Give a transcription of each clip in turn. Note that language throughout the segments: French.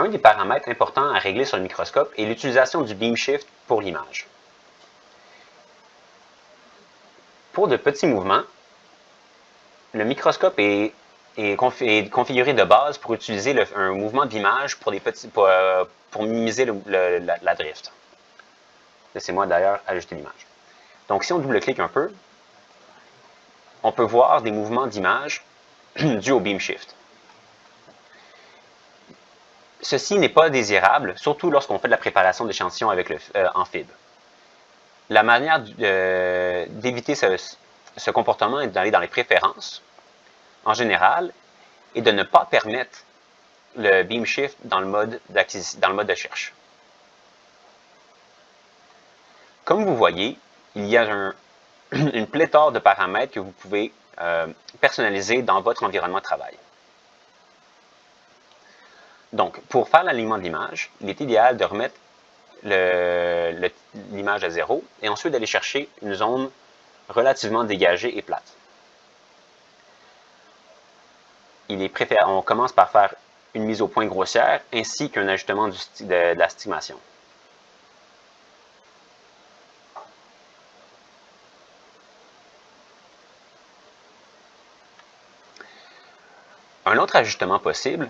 Un des paramètres importants à régler sur le microscope est l'utilisation du beam shift pour l'image. Pour de petits mouvements, le microscope est configuré de base pour utiliser un mouvement d'image pour minimiser la drift. Laissez-moi d'ailleurs ajouter l'image. Donc si on double-clique un peu, on peut voir des mouvements d'image dus au beam shift. Ceci n'est pas désirable, surtout lorsqu'on fait de la préparation d'échantillons en fibre. La manière d'éviter ce comportement est d'aller dans les préférences, en général, et de ne pas permettre le beam shift dans le mode de recherche. Comme vous voyez, il y a une pléthore de paramètres que vous pouvez personnaliser dans votre environnement de travail. Donc, pour faire l'alignement de l'image, il est idéal de remettre l'image à 0 et ensuite d'aller chercher une zone relativement dégagée et plate. On commence par faire une mise au point grossière ainsi qu'un ajustement de la stigmation. Un autre ajustement possible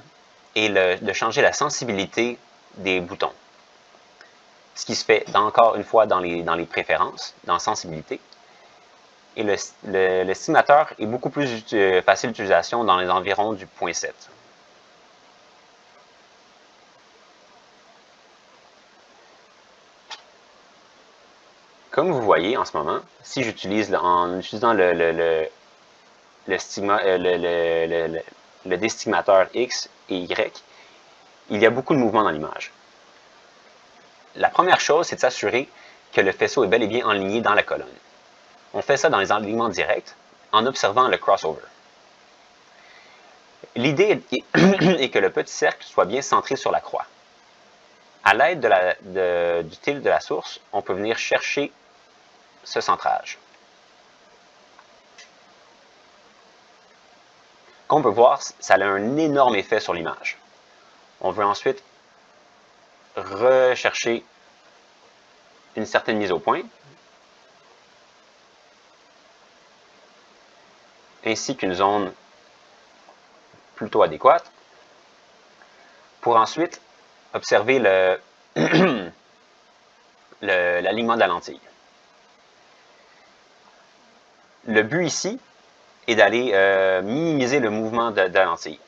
est de changer la sensibilité des boutons. Ce qui se fait encore une fois dans les préférences, dans sensibilité. Et l'estimateur est beaucoup plus facile d'utilisation dans les environs du 0.7. Comme vous voyez en ce moment, si j'utilise en utilisant le déstigmateur X et Y, il y a beaucoup de mouvements dans l'image. La première chose, c'est de s'assurer que le faisceau est bel et bien enligné dans la colonne. On fait ça dans les alignements directs en observant le crossover. L'idée est que le petit cercle soit bien centré sur la croix. À l'aide du tilt de la source, on peut venir chercher ce centrage. Comme on peut voir, ça a un énorme effet sur l'image. On veut ensuite rechercher une certaine mise au point, ainsi qu'une zone plutôt adéquate, pour ensuite observer l'alignement de la lentille. Le but ici est d'aller minimiser le mouvement de la lentille.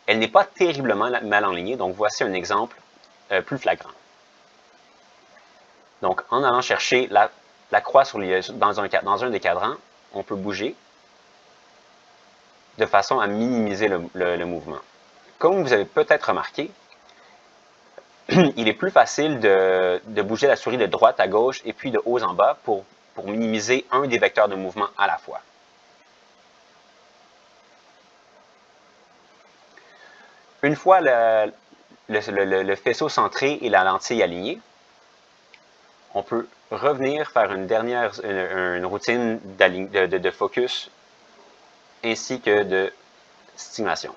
Elle n'est pas terriblement mal enlignée, donc voici un exemple plus flagrant. Donc, en allant chercher la croix dans un des cadrans, on peut bouger de façon à minimiser le mouvement. Comme vous avez peut-être remarqué, il est plus facile de bouger la souris de droite à gauche et puis de haut en bas pour minimiser un des vecteurs de mouvement à la fois. Une fois le faisceau centré et la lentille alignée, on peut revenir faire une routine de focus ainsi que de stimulation.